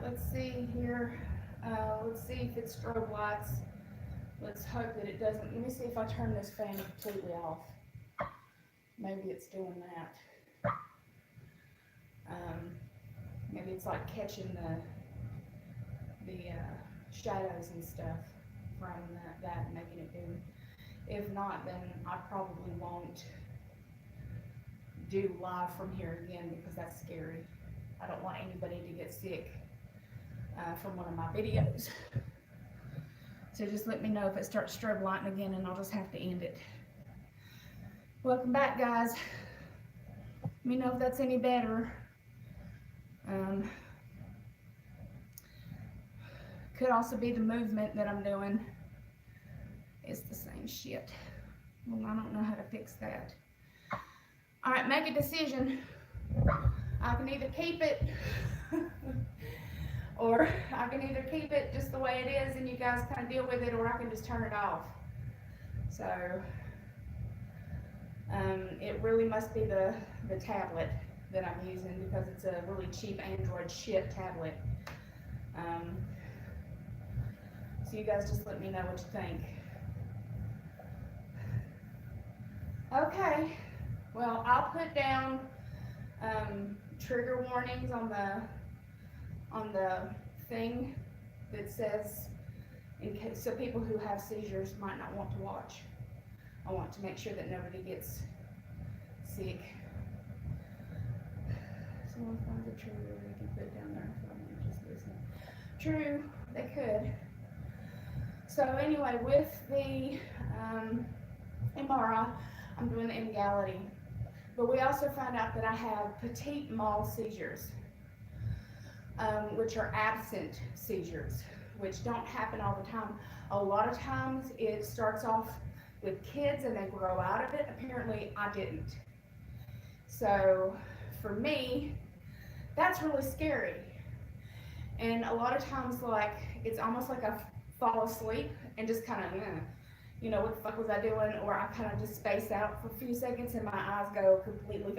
let's see here. Let's see if it's strobe lights. Let's hope that it doesn't. Let me see if I turn this fan completely off. Maybe it's doing that. Maybe it's like catching the shadows and stuff from that and making it do. If not, then I probably won't do live from here again because that's scary. I don't want anybody to get sick from one of my videos. So just let me know if it starts strobe lighting again and I'll just have to end it. Welcome back, guys. Let me know if that's any better. Could also be the movement that I'm doing. It's the same shit. Well, I don't know how to fix that. All right, make a decision. I can either keep it or I can either keep it just the way it is and you guys kind of deal with it, or I can just turn it off. So it really must be the tablet that I'm using because it's a really cheap Android shit tablet. So you guys just let me know what you think. Okay, well, I'll put down trigger warnings on the thing that says, in case, so people who have seizures might not want to watch. I want to make sure that nobody gets sick. Someone finds a trigger they can put down there if I'm just listening. True, they could. So anyway, with the MRI, I'm doing the Emgality. But we also found out that I have petit mal seizures, which are absent seizures, which don't happen all the time. A lot of times it starts off with kids and they grow out of it. Apparently I didn't. So for me, that's really scary. And a lot of times, like, it's almost like I fall asleep and just kind of, you know, what the fuck was I doing? Or I kind of just space out for a few seconds and my eyes go completely,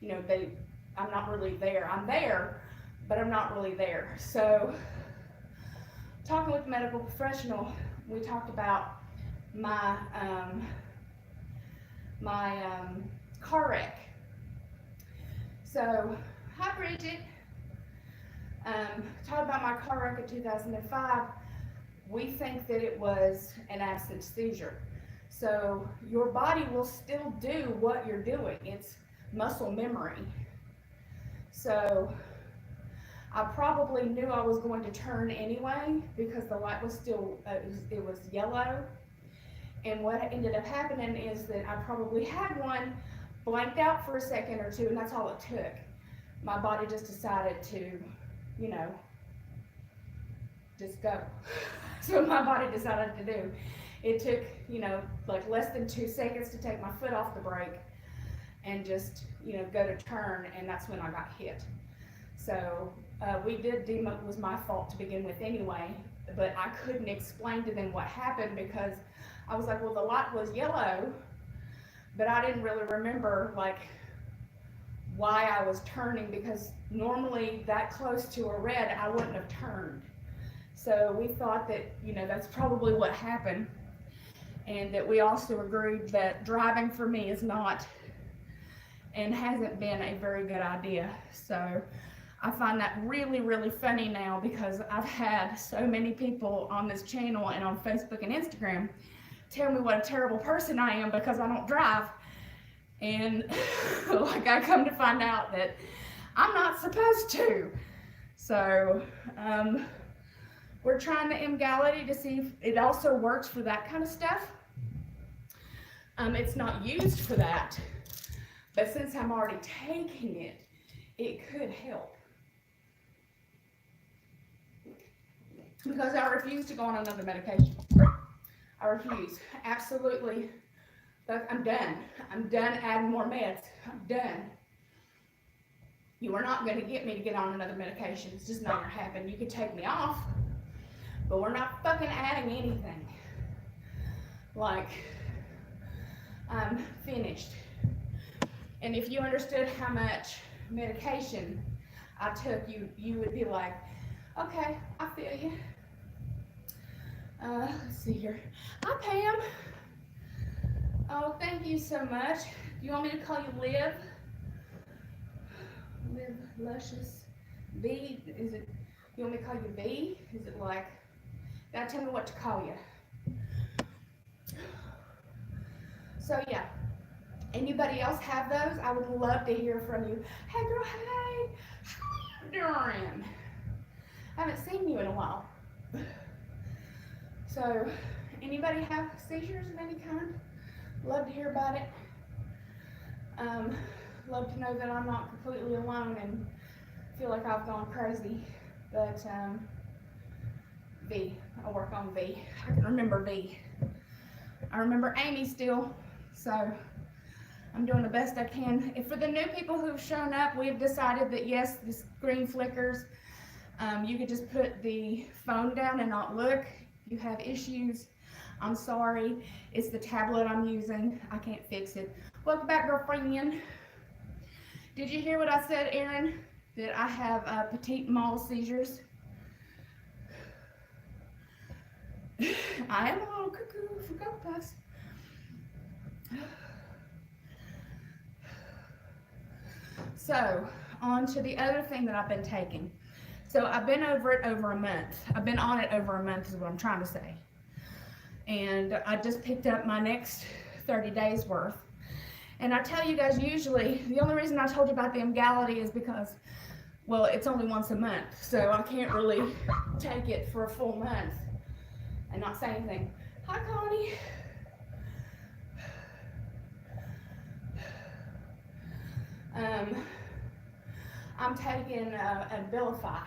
you know, I'm not really there. I'm there, but I'm not really there. So talking with the medical professional, we talked about my car wreck. So, hi Bridget. Talk about my car wreck in 2005. We think that it was an absent seizure. So your body will still do what you're doing. It's muscle memory. So I probably knew I was going to turn anyway because the light was still, it was yellow. And what ended up happening is that I probably had one blanked out for a second or two, and that's all it took. My body just decided to, you know, just go. So my body decided to do. It took, you know, like less than 2 seconds to take my foot off the brake and just, you know, go to turn, and that's when I got hit. So we did deem it was my fault to begin with anyway, but I couldn't explain to them what happened because I was like, well, the light was yellow, but I didn't really remember like why I was turning, because normally that close to a red, I wouldn't have turned. So we thought that, you know, that's probably what happened, and that we also agreed that driving for me is not and hasn't been a very good idea. So I find that really, really funny now because I've had so many people on this channel and on Facebook and Instagram tell me what a terrible person I am because I don't drive. And like I come to find out that I'm not supposed to. So we're trying the Emgality to see if it also works for that kind of stuff. It's not used for that, but since I'm already taking it, it could help. Because I refuse to go on another medication. I refuse, absolutely. But I'm done. I'm done adding more meds. I'm done. You are not going to get me to get on another medication. It's just not going to happen. You could take me off, but we're not fucking adding anything. Like, I'm finished. And if you understood how much medication I took, you would be like, Okay, I feel you. Let's see here. Hi, Pam. Oh, thank you so much. Do you want me to call you Liv? Liv Luscious V? Is it, you want me to call you V? Is it like, now tell me what to call you. So yeah, anybody else have those? I would love to hear from you. Hey girl, hey, how you doing? I haven't seen you in a while. So, anybody have seizures of any kind? Love to hear about it. Love to know that I'm not completely alone and feel like I've gone crazy. But V, I'll work on V. I can remember V. I remember Amy still, so I'm doing the best I can. And for the new people who've shown up, we've decided that yes, the screen flickers. You could just put the phone down and not look. If you have issues, I'm sorry. It's the tablet I'm using. I can't fix it. Welcome back, girlfriend. Did you hear what I said, Erin? That I have petite mal seizures. I am a little cuckoo for Cocoa Puffs. So, on to the other thing that I've been taking. So I've been over it over a month. I've been on it over a month is what I'm trying to say. And I just picked up my next 30 days worth. And I tell you guys, usually, the only reason I told you about the Emgality is because, well, it's only once a month. So I can't really take it for a full month and not say anything. Hi, Connie. I'm taking Abilify.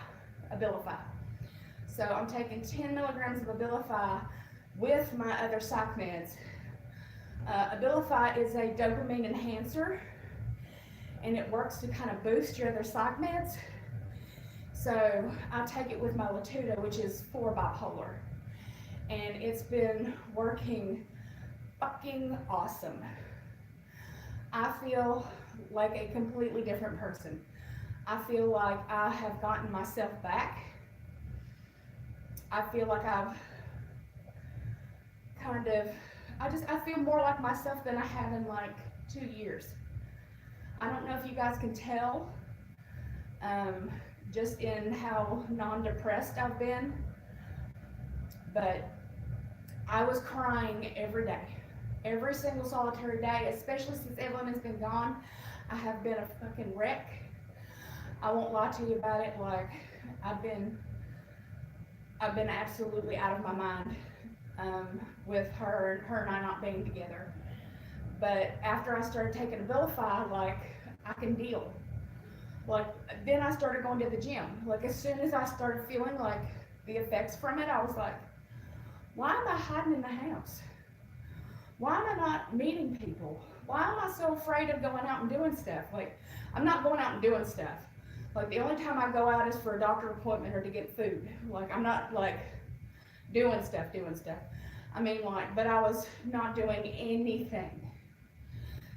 So I'm taking 10 milligrams of Abilify with my other psych meds. Abilify is a dopamine enhancer, and it works to kind of boost your other psych meds. So I take it with my Latuda, which is for bipolar, and it's been working fucking awesome. I feel like a completely different person. I feel like I have gotten myself back. I feel like I've kind of, I feel more like myself than I have in like 2 years. I don't know if you guys can tell, just in how non-depressed I've been, but I was crying every day. Every single solitary day, especially since Evelyn has been gone, I have been a fucking wreck. I won't lie to you about it. Like, I've been absolutely out of my mind with her and I not being together. But after I started taking Abilify, like, I can deal. Like, then I started going to the gym. Like, as soon as I started feeling like the effects from it, I was like, why am I hiding in the house? Why am I not meeting people? Why am I so afraid of going out and doing stuff? Like, I'm not going out and doing stuff. Like, the only time I go out is for a doctor appointment or to get food. Like, I'm not, like, doing stuff. I mean, like, but I was not doing anything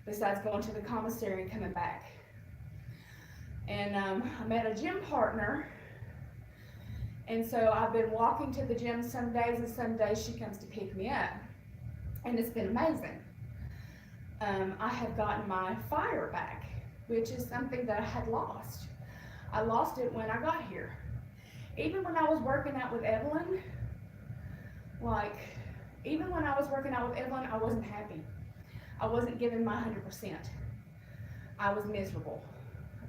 besides going to the commissary and coming back. And I met a gym partner, and so I've been walking to the gym some days, and some days she comes to pick me up. And it's been amazing. I have gotten my fire back, which is something that I had lost. I lost it when I got here. Even when I was working out with Evelyn, I wasn't happy. I wasn't giving my 100%. I was miserable.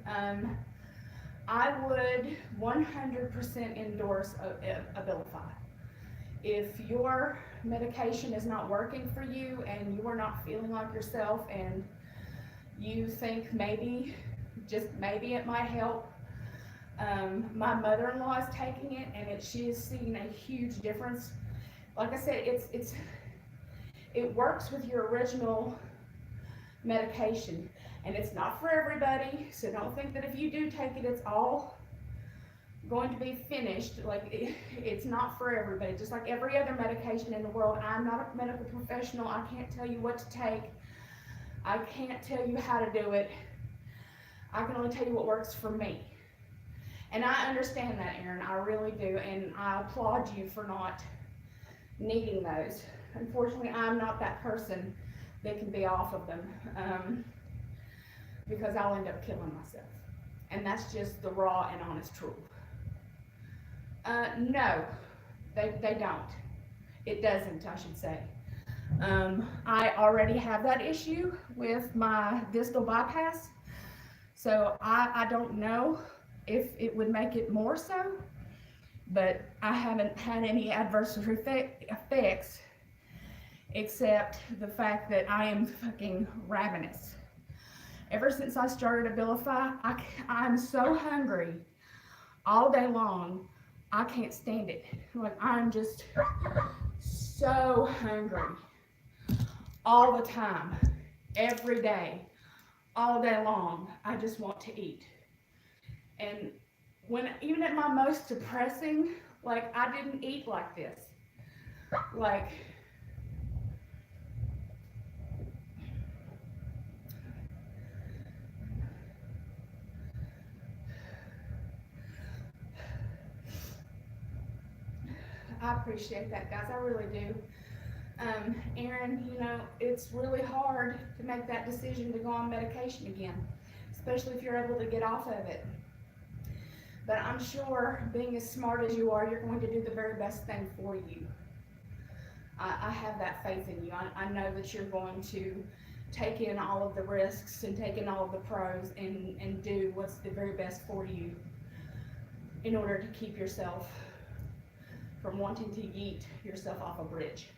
I would 100% endorse Abilify. If your medication is not working for you and you are not feeling like yourself and you think maybe, just maybe it might help, my mother-in-law is taking it and she is seeing a huge difference. Like I said, it works with your original medication, and it's not for everybody, so don't think that if you do take it, it's all going to be finished. Like, it's not for everybody. Just like every other medication in the world, I'm not a medical professional. I can't tell you what to take. I can't tell you how to do it. I can only tell you what works for me. And I understand that, Aaron, I really do, and I applaud you for not needing those. Unfortunately, I'm not that person that can be off of them, because I'll end up killing myself. And that's just the raw and honest truth. No, they don't. It doesn't, I should say. I already have that issue with my distal bypass, so I don't know if it would make it more so, but I haven't had any adverse effects except the fact that I am fucking ravenous. Ever since I started Abilify, I'm so hungry all day long, I can't stand it. Like, I'm just so hungry all the time, every day, all day long. I just want to eat. And even at my most depressing, like, I didn't eat like this. Like, I appreciate that, guys. I really do. Aaron, you know, it's really hard to make that decision to go on medication again, especially if you're able to get off of it. But I'm sure, being as smart as you are, you're going to do the very best thing for you. I have that faith in you. I know that you're going to take in all of the risks and take in all of the pros and do what's the very best for you in order to keep yourself from wanting to yeet yourself off a bridge,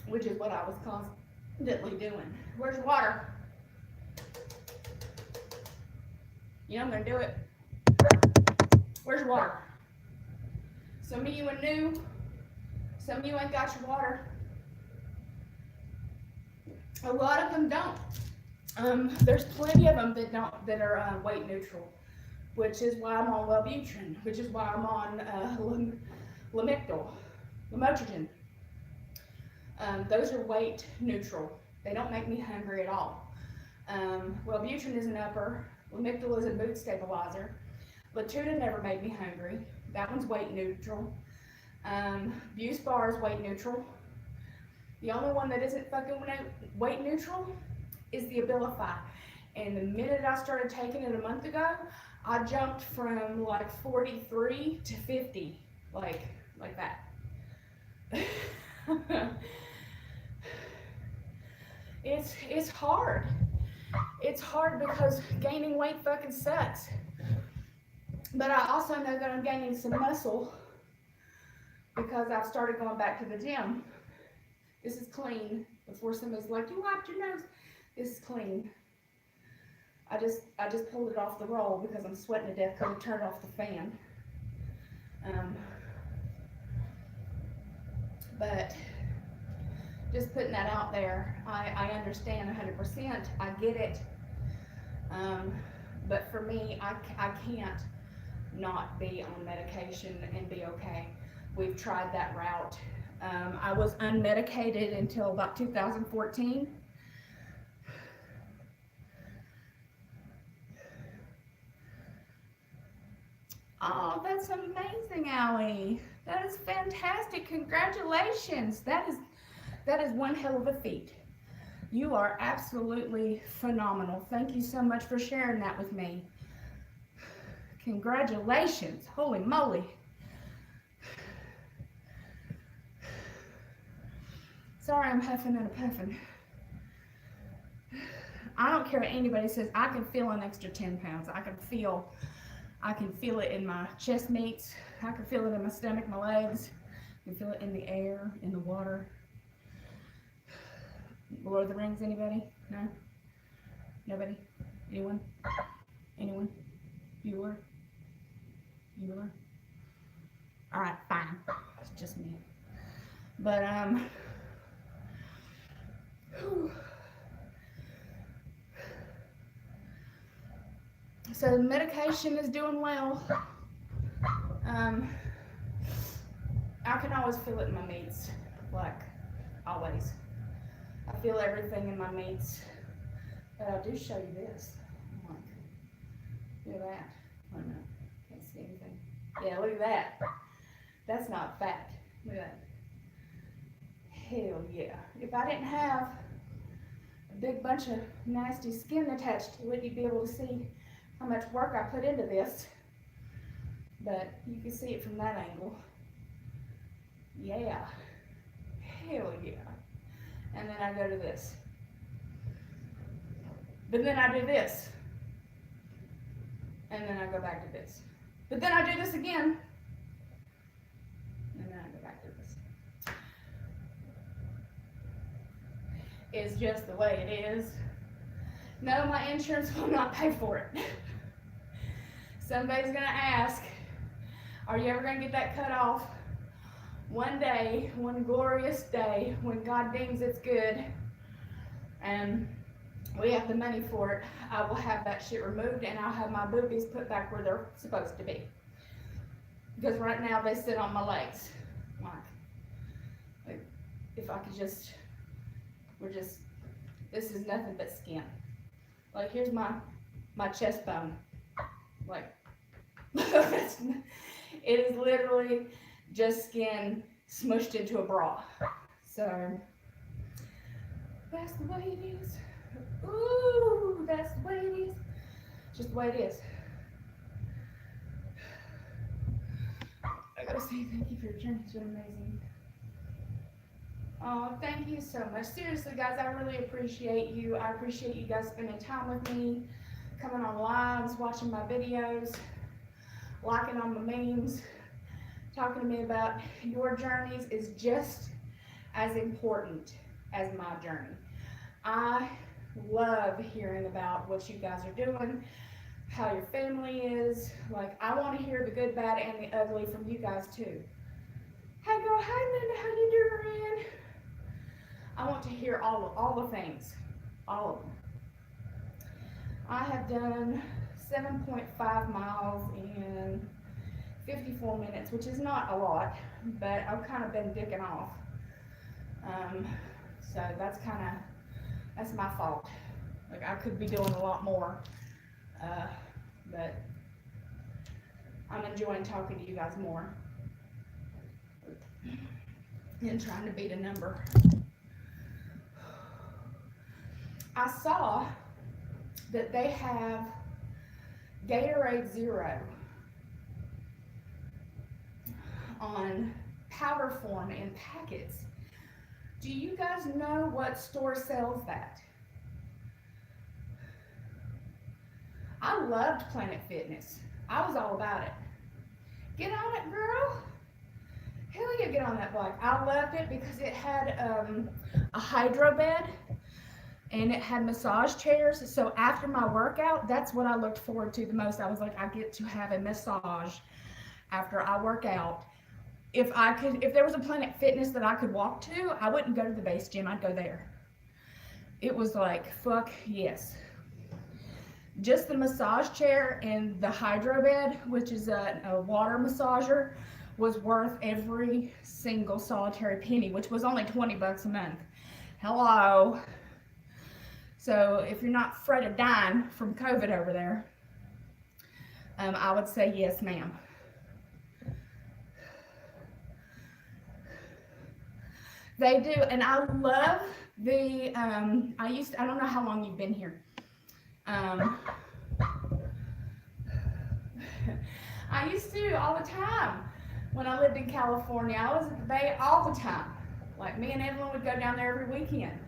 which is what I was constantly doing. Where's your water? You know I'm gonna do it. Where's your water? Some of you are new. Some of you ain't got your water. A lot of them don't. There's plenty of them that are weight neutral, which is why I'm on Wellbutrin, which is why I'm on Lamotrigine. Those are weight neutral. They don't make me hungry at all. Wellbutrin is an upper. Lamictal is a mood stabilizer. Latuda never made me hungry. That one's weight neutral. Buspar is weight neutral. The only one that isn't fucking weight neutral is the Abilify. And the minute I started taking it a month ago, I jumped from like 43 to 50, like that. It's hard. It's hard because gaining weight fucking sucks. But I also know that I'm gaining some muscle because I've started going back to the gym. This is clean. Before somebody's like, you wiped your nose. This is clean. I just pulled it off the roll because I'm sweating to death because I turned off the fan. But just putting that out there, I understand 100%. I get it. But for me, I can't not be on medication and be okay. We've tried that route. I was unmedicated until about 2014. Oh, that's amazing, Allie. That is fantastic. Congratulations. That is one hell of a feat. You are absolutely phenomenal. Thank you so much for sharing that with me. Congratulations. Holy moly. Sorry, I'm huffing and puffing. I don't care what anybody says. I can feel an extra 10 pounds. I can feel it in my chest meats. I can feel it in my stomach, my legs. I can feel it in the air, in the water. Lord of the Rings, anybody? No? Nobody? Anyone? Anyone? Bueller? Bueller? Alright, fine. It's just me. But, whew. So the medication is doing well. I can always feel it in my meats, like always. I feel everything in my meats. But I do show you this. Like, look at that. Yeah, look at that. That's not fat. Look at that. Hell yeah. If I didn't have a big bunch of nasty skin attached to it, you'd be able to see how much work I put into this. But you can see it from that angle. Yeah. Hell yeah. And then I go to this. But then I do this. And then I go back to this. But then I do this again. And then I go back to this. It's just the way it is. No, my insurance will not pay for it. Somebody's gonna ask, are you ever gonna get that cut off? One day, one glorious day, when God deems it's good, and we have the money for it, I will have that shit removed and I'll have my boobies put back where they're supposed to be. Because right now they sit on my legs. Like if I could just, this is nothing but skin. Like here's my chest bone. Like, it is literally just skin smushed into a bra. So, that's the way it is. Ooh, that's the way it is. Just the way it is. I gotta say thank you for your journey. It's been amazing. Oh, thank you so much. Seriously, guys, I really appreciate you. I appreciate you guys spending time with me, coming on lives, watching my videos, liking on my memes, talking to me about your journeys is just as important as my journey. I love hearing about what you guys are doing, how your family is. Like, I want to hear the good, bad, and the ugly from you guys too. Hey girl, hi Linda, how you doing? I want to hear all the things, all of them. I have done 7.5 miles in 54 minutes, which is not a lot, but I've kind of been dicking off. So that's my fault. Like I could be doing a lot more, but I'm enjoying talking to you guys more and trying to beat a number. I saw that they have Gatorade Zero on powder form in packets. Do you guys know what store sells that? I loved Planet Fitness. I was all about it. Get on it, girl. Hell yeah, get on that bike. I loved it because it had a hydro bed and it had massage chairs. So after my workout, that's what I looked forward to the most. I was like, I get to have a massage after I work out. If there was a Planet Fitness that I could walk to, I wouldn't go to the base gym, I'd go there. It was like, fuck yes. Just the massage chair and the hydro bed, which is a water massager, was worth every single solitary penny, which was only 20 bucks a month. Hello. So if you're not afraid of dying from COVID over there, I would say yes, ma'am. They do, and I love the, I don't know how long you've been here. I used to all the time. When I lived in California, I was at the Bay all the time. Like me and Evelyn would go down there every weekend.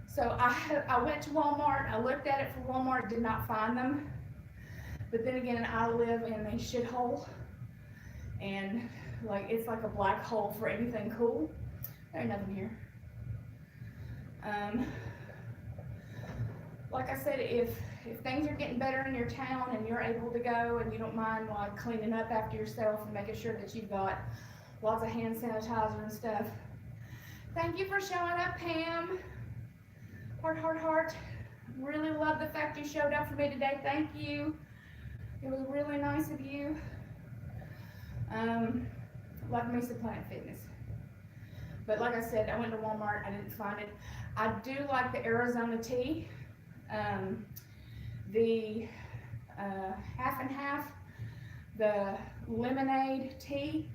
So I went to Walmart, I looked at it for Walmart, did not find them. But then again, I live in a shithole. And like, it's like a black hole for anything cool. There's nothing here. Like I said, if things are getting better in your town and you're able to go and you don't mind like cleaning up after yourself and making sure that you've got lots of hand sanitizer and stuff. Thank you for showing up, Pam. Heart, heart, heart. Really love the fact you showed up for me today. Thank you. It was really nice of you. Love me some Planet Fitness. But like I said, I went to Walmart, I didn't find it. I do like the Arizona tea. The half and half, the lemonade tea,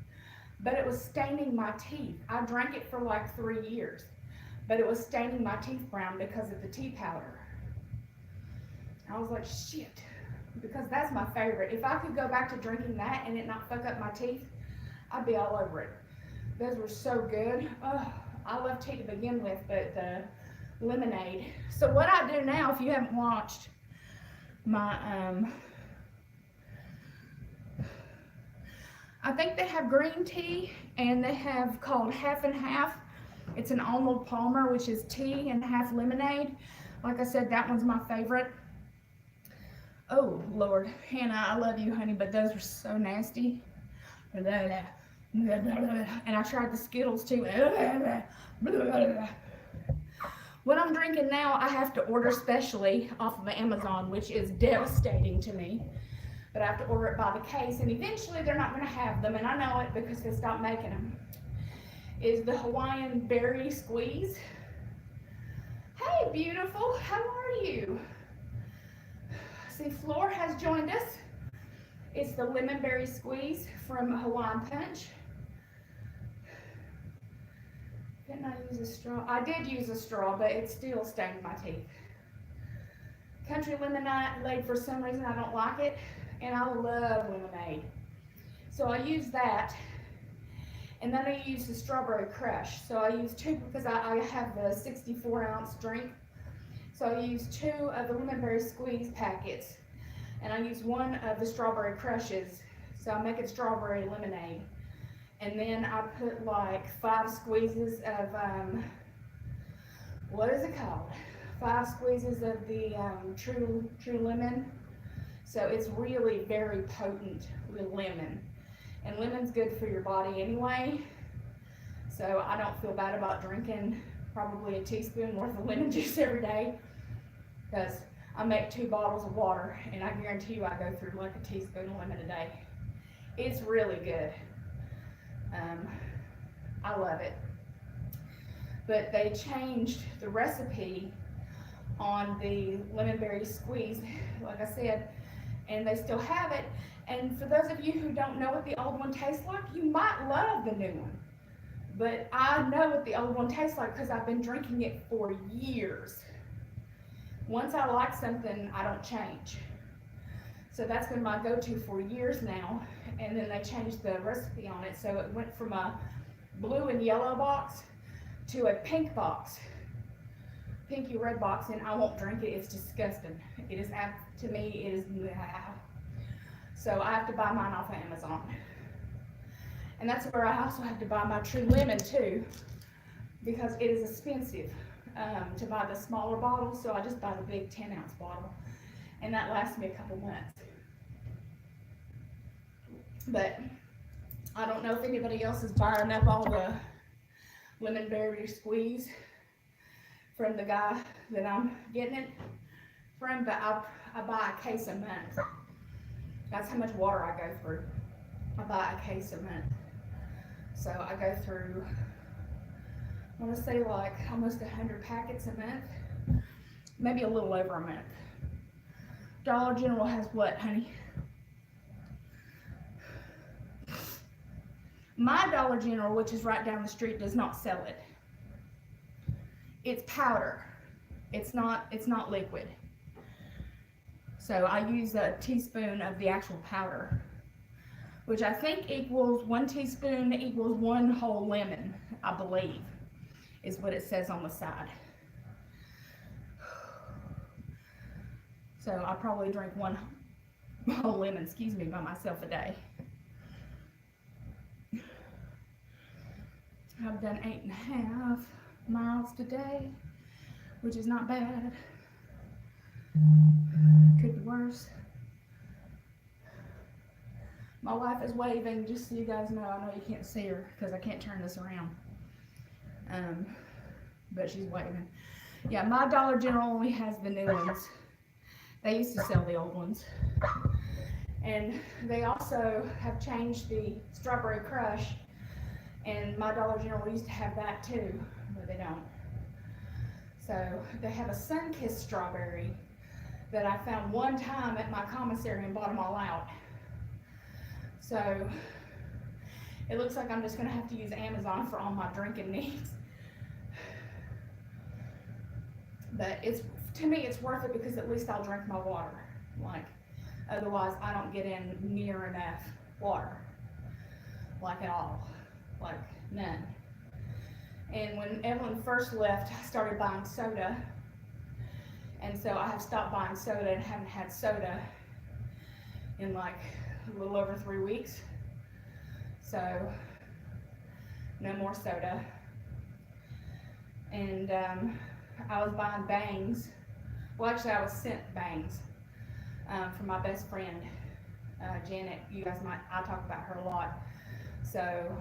but it was staining my teeth. I drank it for like 3 years, but it was staining my teeth brown because of the tea powder. I was like, shit, because that's my favorite. If I could go back to drinking that and it not fuck up my teeth, I'd be all over it. Those were so good. Oh, I love tea to begin with, but the lemonade. So what I do now, if you haven't watched my, I think they have green tea and they have called half and half. It's an Arnold Palmer, which is tea and half lemonade. Like I said, that one's my favorite. Oh, Lord. Hannah, I love you, honey, but those were so nasty. And I tried the Skittles, too. What I'm drinking now, I have to order specially off of Amazon, which is devastating to me. But I have to order it by the case, and eventually they're not going to have them, and I know it because they stopped making them. Is the Hawaiian Berry Squeeze. Hey, beautiful. How are you? See, Floor has joined us. It's the Lemon Berry Squeeze from Hawaiian Punch. Didn't I use a straw? I did use a straw, but it still stained my teeth. Country lemonade, for some reason I don't like it, and I love lemonade. So I use that, and then I use the strawberry crush. So I use 2 because I have the 64-ounce drink. So I use 2 of the Lemon Berry Squeeze packets, and I use 1 of the strawberry crushes. So I make it strawberry lemonade. And then I put like 5 squeezes of, what is it called? 5 squeezes of the true lemon. So it's really very potent with lemon. And lemon's good for your body anyway. So I don't feel bad about drinking probably a teaspoon worth of lemon juice every day. Because I make 2 bottles of water, and I guarantee you I go through like a teaspoon of lemon a day. It's really good. I love it. But they changed the recipe on the lemon berry squeeze, like I said, and they still have it. And for those of you who don't know what the old one tastes like, you might love the new one. But I know what the old one tastes like because I've been drinking it for years. Once I like something, I don't change. So that's been my go-to for years now. And then they changed the recipe on it. So it went from a blue and yellow box to a pink box. Pinky red box, and I won't drink it. It's disgusting. It is, to me, it is, so I have to buy mine off of Amazon. And that's where I also have to buy my true lemon too, because it is expensive to buy the smaller bottles. So I just buy the big 10-ounce bottle, and that lasts me a couple months. But I don't know if anybody else is buying up all the lemon berry squeeze from the guy that I'm getting it from, but I buy a case a month. That's how much water I go through. I buy a case a month. So I go through, I want to say like almost 100 packets a month, maybe a little over a month. Dollar General has what, honey? My Dollar General, which is right down the street, does not sell it. It's powder. It's not liquid. So I use a teaspoon of the actual powder, which I think equals 1 teaspoon equals 1 whole lemon, I believe, is what it says on the side. So I probably drink 1 whole lemon, by myself a day. I've done 8.5 miles today, which is not bad. Could be worse. My wife is waving, just so you guys know. I know you can't see her because I can't turn this around. But she's waving. Yeah, my Dollar General only has the new ones. They used to sell the old ones. And they also have changed the strawberry crush. And my Dollar General used to have that too, but they don't. So they have a sun-kissed strawberry that I found one time at my commissary and bought them all out. So it looks like I'm just gonna have to use Amazon for all my drinking needs. But it's, to me, it's worth it because at least I'll drink my water. Like, otherwise I don't get in near enough water, like at all, like none. And when Evelyn first left, I started buying soda. And so I have stopped buying soda and haven't had soda in like a little over 3 weeks. So no more soda. And I was buying bangs. Well, actually I was sent bangs from my best friend, Janet. You guys might, I talk about her a lot. So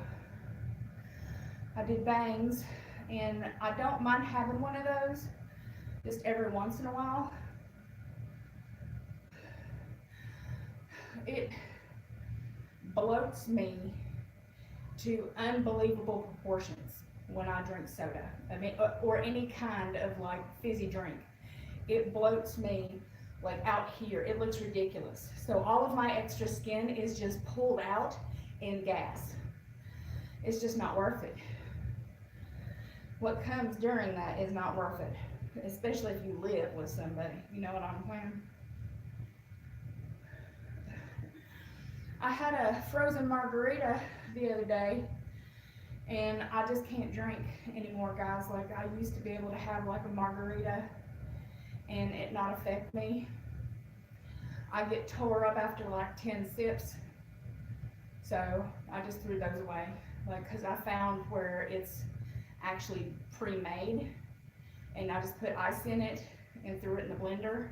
I did bangs, and I don't mind having one of those just every once in a while. It bloats me to unbelievable proportions when I drink soda. I mean, or any kind of like fizzy drink. It bloats me like out here. It looks ridiculous. So all of my extra skin is just pulled out in gas. It's just not worth it. What comes during that is not worth it, especially if you live with somebody. You know what I'm saying? I had a frozen margarita the other day, and I just can't drink anymore, guys. Like, I used to be able to have like a margarita and it not affect me. I get tore up after like 10 sips, so I just threw those away. Like, cause I found where it's actually pre-made, and I just put ice in it and threw it in the blender,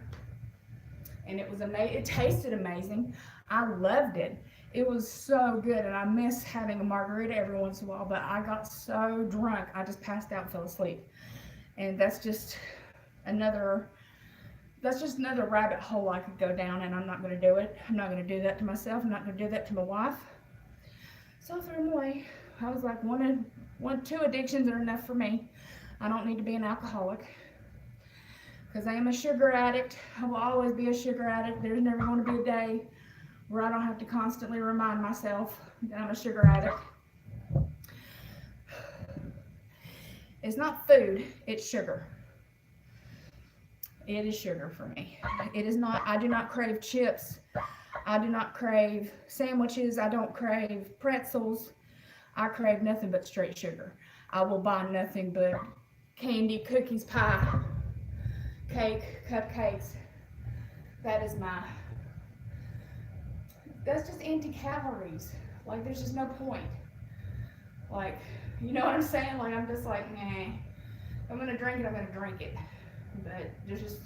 and it was amazing. It tasted amazing. I loved it. It was so good, and I miss having a margarita every once in a while, but I got so drunk I just passed out and fell asleep. And that's just another rabbit hole I could go down, and I'm not going to do it. I'm not going to do that to myself. I'm not going to do that to my wife. So I threw them away. I was like, two addictions are enough for me. I don't need to be an alcoholic, because I am a sugar addict. I will always be a sugar addict. There's never going to be a day where I don't have to constantly remind myself that I'm a sugar addict. It's not food, it's sugar. It is sugar for me. It is not, I do not crave chips. I do not crave sandwiches. I don't crave pretzels. I crave nothing but straight sugar. I will buy nothing but candy, cookies, pie, cake, cupcakes. That is that's just empty calories. Like, there's just no point. Like, you know what I'm saying? Like, I'm just like, nah, if I'm gonna drink it, I'm gonna drink it. But there's just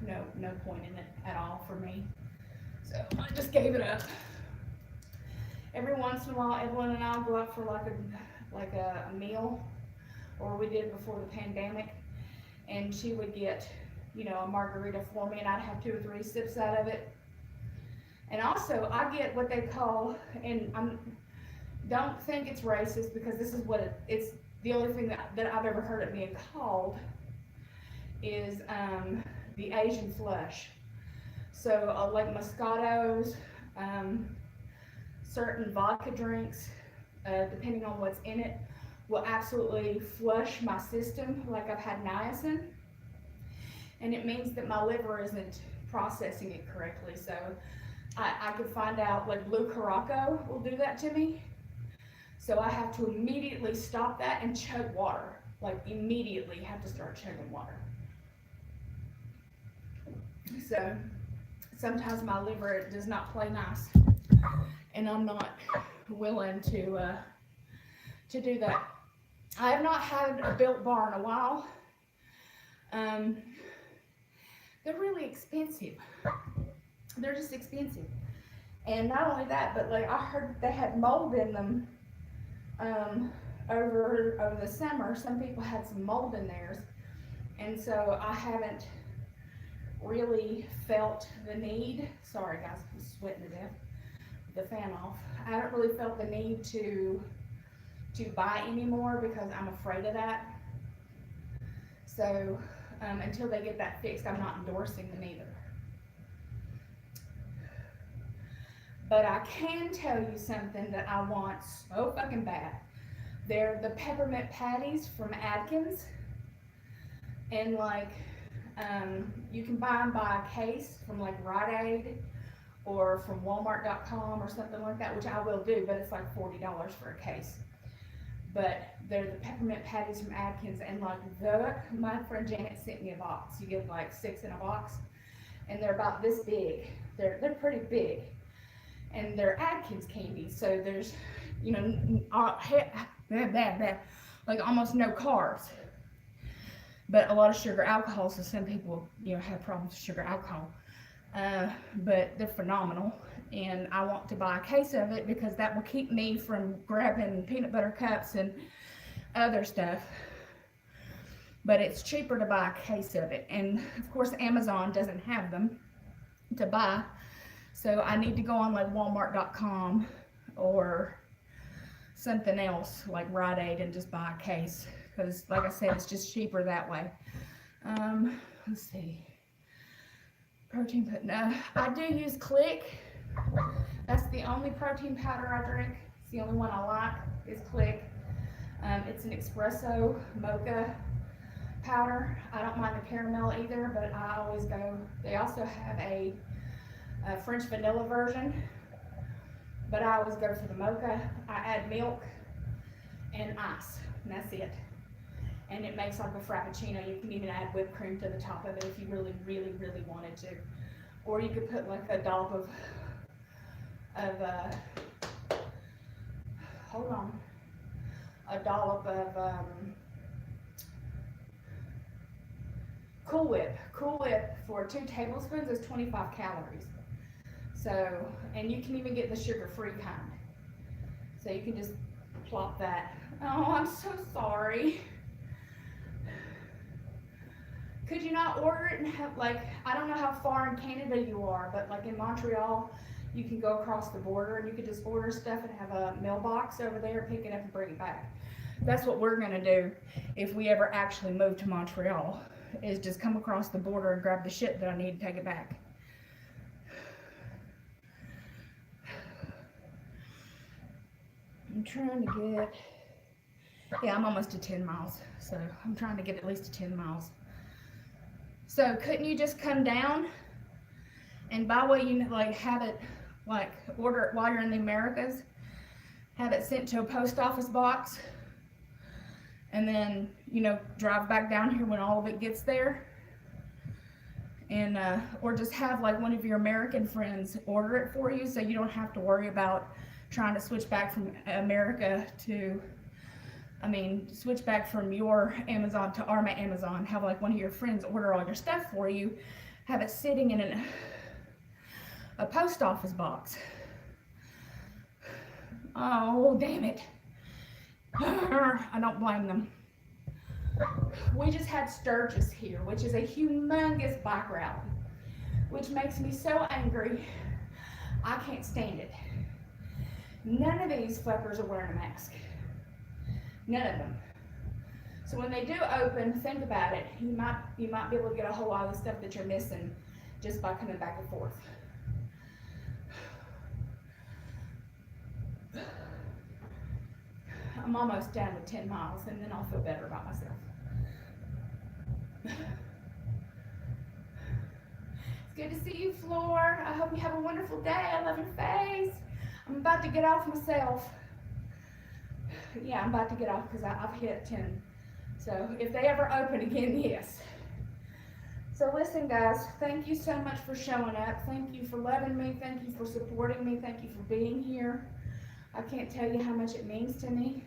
no point in it at all for me. So I just gave it up. Every once in a while, Evelyn and I'll go out for like a meal, or we did before the pandemic, and she would get, you know, a margarita for me, and I'd have 2 or 3 sips out of it. And also, I get what they call, and don't think it's racist, because this is what it's the only thing that I've ever heard it being called is the Asian flush. So like Moscatos, certain vodka drinks, depending on what's in it, will absolutely flush my system like I've had niacin. And it means that my liver isn't processing it correctly. So I could find out, like blue Caraco will do that to me. So I have to immediately stop that and chug water. Like, immediately have to start chugging water. So sometimes my liver does not play nice, and I'm not willing to do that. I have not had a Built Bar in a while. They're really expensive. They're just expensive. And not only that, but like, I heard they had mold in them over the summer. Some people had some mold in theirs, and so I haven't really felt the need. Sorry guys, I'm sweating to death with the fan off. I haven't really felt the need to buy anymore, because I'm afraid of that. So until they get that fixed. I'm not endorsing them either. But I can tell you something that I want so fucking bad. They're the peppermint patties from Atkins. And like, you can buy them by a case from like Rite Aid or from Walmart.com or something like that, which I will do, but it's like $40 for a case. But they're the peppermint patties from Atkins, and like my friend Janet sent me a box. You get like 6 in a box, and they're about this big. They're pretty big, and they're Atkins candies. So there's, you know, like almost no carbs, but a lot of sugar alcohol. So some people, you know, have problems with sugar alcohol, but they're phenomenal. And I want to buy a case of it because that will keep me from grabbing peanut butter cups and other stuff. But it's cheaper to buy a case of it. And of course Amazon doesn't have them to buy. So I need to go on like Walmart.com or something else like Rite Aid and just buy a case. Because like I said, it's just cheaper that way. Let's see. Protein put, no, I do use Click. That's the only protein powder I drink. It's the only one I like is Click. It's an espresso mocha powder. I don't mind the caramel either, but I always go. They also have a French vanilla version, but I always go for the mocha. I add milk and ice, and that's it. And it makes like a frappuccino. You can even add whipped cream to the top of it if you really, really, really wanted to. Or you could put like a dollop of hold on, a dollop of Cool Whip. Cool Whip for 2 tablespoons is 25 calories. So, and you can even get the sugar-free kind. So you can just plop that. Oh, I'm so sorry. Could you not order it and have, like, I don't know how far in Canada you are, but like in Montreal, you can go across the border and you could just order stuff and have a mailbox over there, pick it up and bring it back. That's what we're gonna do if we ever actually move to Montreal, is just come across the border and grab the shit that I need to take it back. I'm trying to get, yeah, I'm almost to 10 miles. So I'm trying to get at least to 10 miles. So couldn't you just come down and by way you like have it, like order it while you're in the Americas, have it sent to a post office box, and then, you know, drive back down here when all of it gets there, and or just have like one of your American friends order it for you, so you don't have to worry about trying to switch back from America to, I mean, switch back from your Amazon to our Amazon. Have like one of your friends order all your stuff for you, have it sitting in a post office box. Oh, damn it. I don't blame them. We just had Sturgis here, which is a humongous bike rally, which makes me so angry. I can't stand it. None of these fuckers are wearing a mask. None of them. So when they do open, think about it. You might be able to get a whole lot of the stuff that you're missing just by coming back and forth. I'm almost down to 10 miles, and then I'll feel better about myself. It's good to see you, Floor. I hope you have a wonderful day. I love your face. I'm about to get off myself. Yeah, I'm about to get off because I've hit 10. So if they ever open again, yes. So listen, guys, thank you so much for showing up. Thank you for loving me. Thank you for supporting me. Thank you for being here. I can't tell you how much it means to me.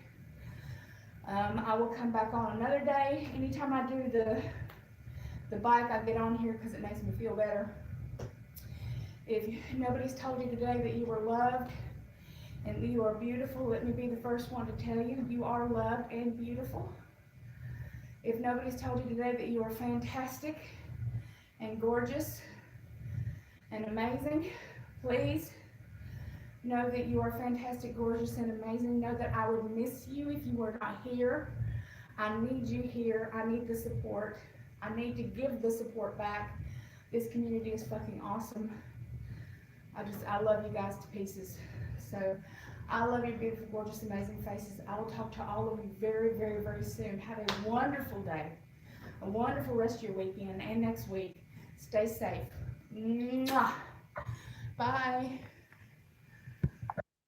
I will come back on another day. Anytime I do the bike, I get on here because it makes me feel better. If nobody's told you today that you are loved and that you are beautiful, let me be the first one to tell you, you are loved and beautiful. If nobody's told you today that you are fantastic and gorgeous and amazing, please know that you are fantastic, gorgeous, and amazing. Know that I would miss you if you were not here. I need you here. I need the support. I need to give the support back. This community is fucking awesome. I love you guys to pieces. So I love your beautiful, gorgeous, amazing faces. I will talk to all of you very, very, very soon. Have a wonderful day, a wonderful rest of your weekend and next week. Stay safe. Mwah. Bye.